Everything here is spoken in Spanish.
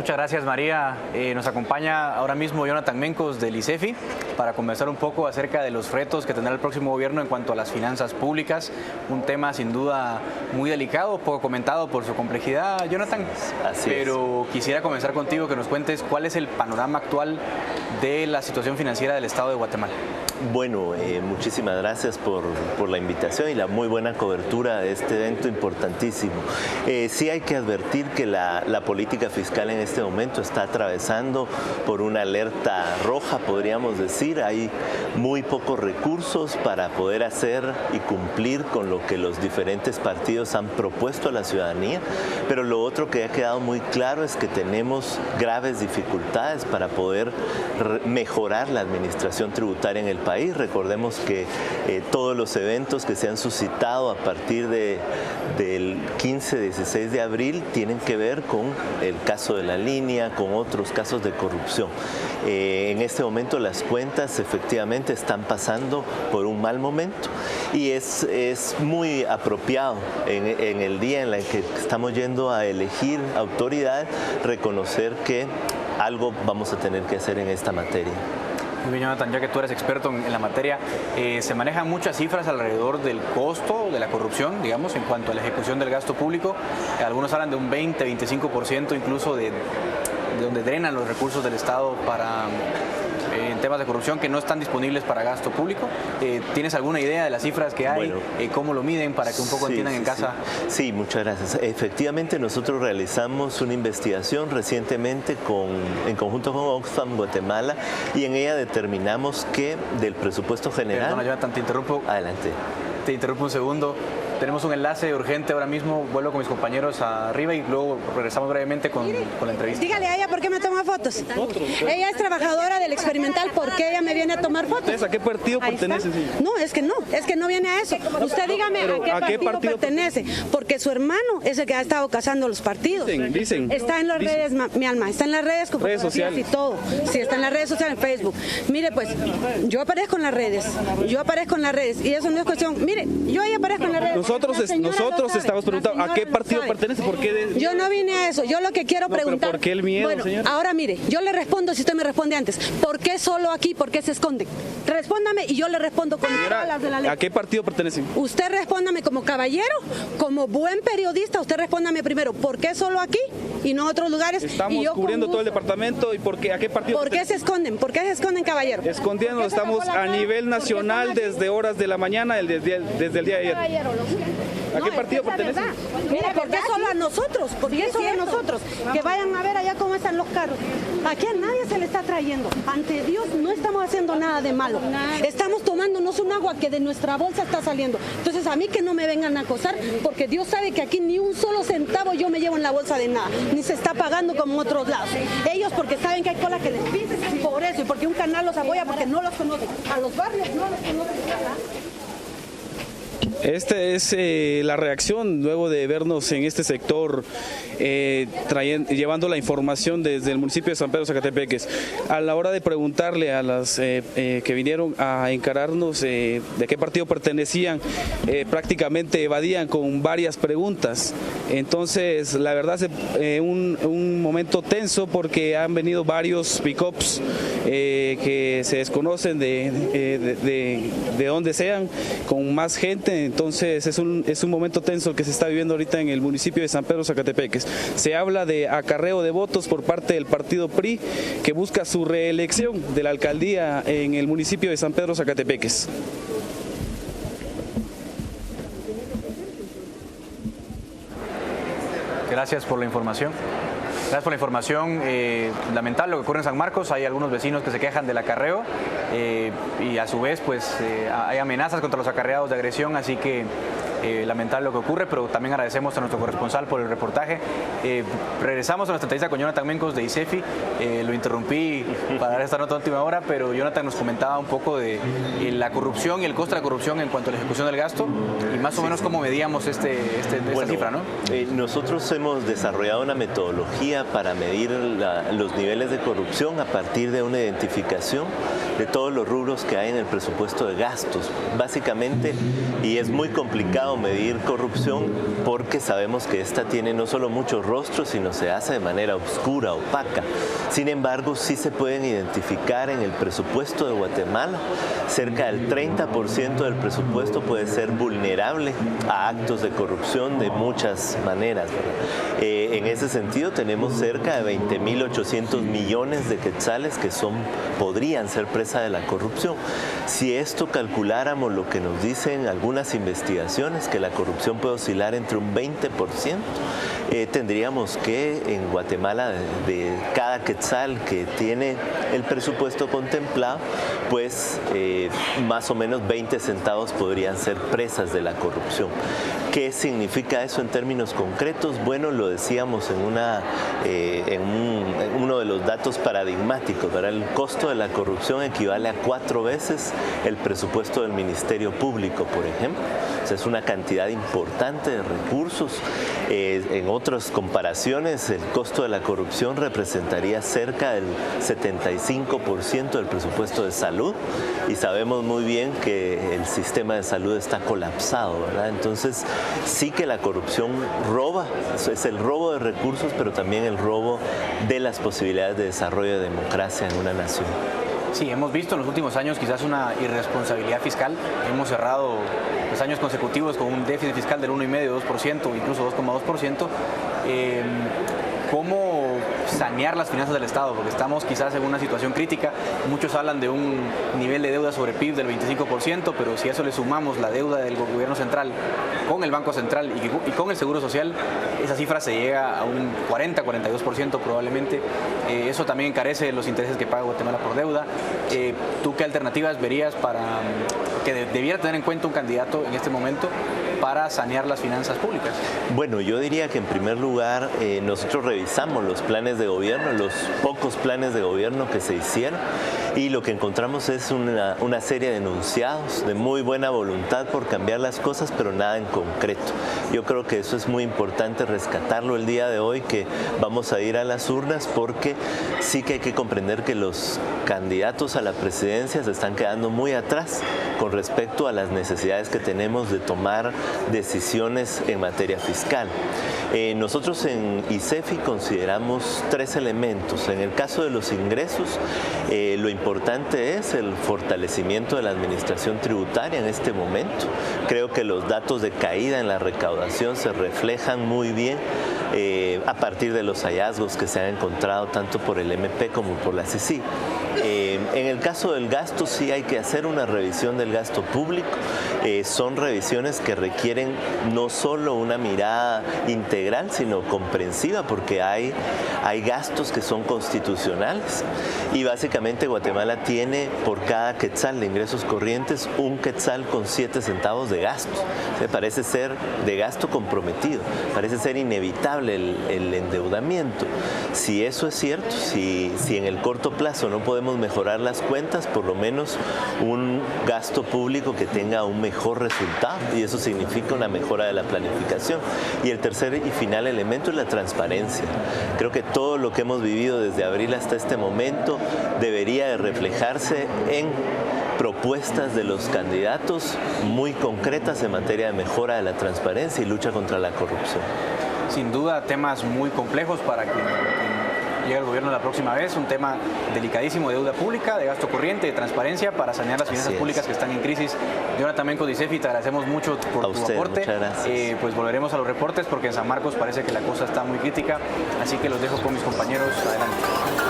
Muchas gracias, María. Nos acompaña ahora mismo Jonathan Mencos del ICEFI para conversar un poco acerca de los retos que tendrá el próximo gobierno en cuanto a las finanzas públicas. Un tema sin duda muy delicado, poco comentado por su complejidad, Jonathan. Pero quisiera comenzar contigo, que nos cuentes cuál es el panorama actual de la situación financiera del Estado de Guatemala. Bueno, muchísimas gracias por la invitación y la muy buena cobertura de este evento importantísimo. Sí hay que advertir que la política fiscal en este momento está atravesando por una alerta roja, podríamos decir. Hay muy pocos recursos para poder hacer y cumplir con lo que los diferentes partidos han propuesto a la ciudadanía, pero lo otro que ha quedado muy claro es que tenemos graves dificultades para poder mejorar la administración tributaria en el país. Recordemos que todos los eventos que se han suscitado a partir del 15-16 de abril tienen que ver con el caso de la línea, con otros casos de corrupción. En este momento las cuentas efectivamente están pasando por un mal momento y es muy apropiado en el día en el que estamos yendo a elegir autoridades, reconocer que algo vamos a tener que hacer en esta materia. Muy bien, Jonathan, ya que tú eres experto en la materia, se manejan muchas cifras alrededor del costo de la corrupción, digamos, en cuanto a la ejecución del gasto público. Algunos hablan de un 20-25% incluso de donde drenan los recursos del Estado para en temas de corrupción que no están disponibles para gasto público. ¿Tienes alguna idea de las cifras que hay? Bueno, ¿cómo lo miden para que un poco entiendan en casa? Sí, muchas gracias. Efectivamente, nosotros realizamos una investigación recientemente en conjunto con Oxfam Guatemala y en ella determinamos que del presupuesto general... Perdona, Jonathan, te interrumpo. Adelante. Te interrumpo un segundo. Tenemos un enlace urgente ahora mismo, vuelvo con mis compañeros arriba y luego regresamos brevemente con la entrevista. Dígale a ella por qué me toma fotos. Ella es trabajadora del experimental, ¿por qué ella me viene a tomar fotos? ¿A qué partido pertenece? No, es que no viene a eso. Usted dígame a qué partido pertenece, porque su hermano es el que ha estado cazando los partidos. Dicen. Está en las redes, mi alma, está en las redes con redes sociales y todo. Sí, está en las redes sociales, en Facebook. Mire, pues, yo aparezco en las redes, y eso no es cuestión. Mire, yo ahí aparezco en las redes. Nosotros estamos preguntando a qué partido pertenece, ¿por qué? Yo no vine a eso, yo lo que quiero preguntar. ¿Por qué el miedo, bueno, señor? Ahora mire, yo le respondo si usted me responde antes. ¿Por qué solo aquí? ¿Por qué se esconden? Respóndame y yo le respondo con todas las de la ley. ¿A qué partido pertenece? Usted respóndame como caballero, como buen periodista, usted respóndame primero. ¿Por qué solo aquí y no otros lugares? Estamos cubriendo todo el departamento y ¿por qué? ¿A qué partido pertenece? ¿Por qué se esconden? ¿Por qué se esconden, caballero? Escondiendo, estamos a nivel nacional desde horas de la mañana, desde el día de ayer. ¿A qué partido pertenece? Mire, ¿por qué solo a nosotros? ¿Por qué solo a nosotros? Que vayan a ver allá cómo están los carros. Aquí a nadie se le está trayendo. Ante Dios no estamos haciendo nada de malo. Estamos tomándonos un agua que de nuestra bolsa está saliendo. Entonces a mí que no me vengan a acosar, porque Dios sabe que aquí ni un solo centavo yo me llevo en la bolsa de nada. Ni se está pagando como en otros lados. Ellos porque saben que hay cola que les pise, por eso, y porque un canal los apoya porque no los conocen. A los barrios no los conocen. Esta es la reacción luego de vernos en este sector llevando la información desde el municipio de San Pedro Zacatepeques. A la hora de preguntarle a las que vinieron a encararnos de qué partido pertenecían, prácticamente evadían con varias preguntas. Entonces, la verdad es un momento tenso porque han venido varios pick-ups que se desconocen de dónde sean, con más gente. Entonces es un momento tenso que se está viviendo ahorita en el municipio de San Pedro Zacatepeques. Se habla de acarreo de votos por parte del partido PRI que busca su reelección de la alcaldía en el municipio de San Pedro Zacatepeques. Gracias por la información. Gracias por la información. Lamentable lo que ocurre en San Marcos. Hay algunos vecinos que se quejan del acarreo y a su vez pues hay amenazas contra los acarreados de agresión, así que lamentable lo que ocurre, pero también agradecemos a nuestro corresponsal por el reportaje. Regresamos a nuestra entrevista con Jonathan Mencos de ICEFI. Lo interrumpí para dar esta nota de última hora, pero Jonathan nos comentaba un poco de la corrupción y el costo de la corrupción en cuanto a la ejecución del gasto y más o menos cómo medíamos esta cifra, ¿no? Nosotros hemos desarrollado una metodología para medir los niveles de corrupción a partir de una identificación de todos los rubros que hay en el presupuesto de gastos. Básicamente, y es muy complicado complicado medir corrupción porque sabemos que esta tiene no solo muchos rostros, sino se hace de manera oscura, opaca. Sin embargo, sí se pueden identificar en el presupuesto de Guatemala. Cerca del 30% del presupuesto puede ser vulnerable a actos de corrupción de muchas maneras, ¿verdad? En ese sentido, tenemos cerca de 20.800 millones de quetzales que podrían ser presa de la corrupción. Si esto calculáramos lo que nos dicen algunas investigaciones, que la corrupción puede oscilar entre un 20%, tendríamos que en Guatemala de cada quetzal que tiene el presupuesto contemplado, pues más o menos 20 centavos podrían ser presas de la corrupción. ¿Qué significa eso en términos concretos? Bueno, lo decíamos en uno de los datos paradigmáticos, ¿verdad? El costo de la corrupción equivale a 4 veces el presupuesto del Ministerio Público, por ejemplo. O sea, es una cantidad importante de recursos. En otras comparaciones, el costo de la corrupción representaría cerca del 75% del presupuesto de salud, y sabemos muy bien que el sistema de salud está colapsado, ¿verdad? Entonces, sí que la corrupción roba, es el robo de recursos, pero también el robo de las posibilidades de desarrollo de democracia en una nación. Sí, hemos visto en los últimos años quizás una irresponsabilidad fiscal. Hemos cerrado años consecutivos con un déficit fiscal del 1,5%, 2%, incluso 2,2%. ¿Cómo sanear las finanzas del Estado? Porque estamos quizás en una situación crítica. Muchos hablan de un nivel de deuda sobre PIB del 25%, pero si a eso le sumamos la deuda del gobierno central con el Banco Central y con el Seguro Social, esa cifra se llega a un 40, 42% probablemente. Eso también encarece los intereses que paga Guatemala por deuda. ¿Tú qué alternativas verías para que debiera tener en cuenta un candidato en este momento para sanear las finanzas públicas? Bueno, yo diría que en primer lugar nosotros revisamos los planes de gobierno, los pocos planes de gobierno que se hicieron, y lo que encontramos es una serie de enunciados de muy buena voluntad por cambiar las cosas, pero nada en concreto. Yo creo que eso es muy importante rescatarlo el día de hoy, que vamos a ir a las urnas, porque sí que hay que comprender que los candidatos a la presidencia se están quedando muy atrás con respecto a las necesidades que tenemos de tomar decisiones en materia fiscal. Nosotros en ICEFI consideramos 3 elementos. En el caso de los ingresos, lo importante es el fortalecimiento de la administración tributaria en este momento. Creo que los datos de caída en la recaudación se reflejan muy bien a partir de los hallazgos que se han encontrado tanto por el MP como por la CICI. En el caso del gasto, sí hay que hacer una revisión del gasto público. Son revisiones que requieren no solo una mirada integral, sino comprensiva, porque hay gastos que son constitucionales, y básicamente Guatemala tiene por cada quetzal de ingresos corrientes un quetzal con 7 centavos de gastos. Parece ser de gasto comprometido, parece ser inevitable el endeudamiento. Si eso es cierto, si en el corto plazo no podemos mejorar las cuentas, por lo menos un gasto público que tenga un mejor resultado, y eso significa una mejora de la planificación. Y el tercer y final elemento es la transparencia. Creo que todo lo que hemos vivido desde abril hasta este momento debería de reflejarse en propuestas de los candidatos muy concretas en materia de mejora de la transparencia y lucha contra la corrupción. Sin duda, temas muy complejos para quien llegue al gobierno la próxima vez, un tema delicadísimo de deuda pública, de gasto corriente, de transparencia para sanear las finanzas públicas que están en crisis. Jonathan Menco de ICEFI, te agradecemos mucho por tu aporte. Muchas gracias. Pues volveremos a los reportes porque en San Marcos parece que la cosa está muy crítica, así que los dejo con mis compañeros. Adelante.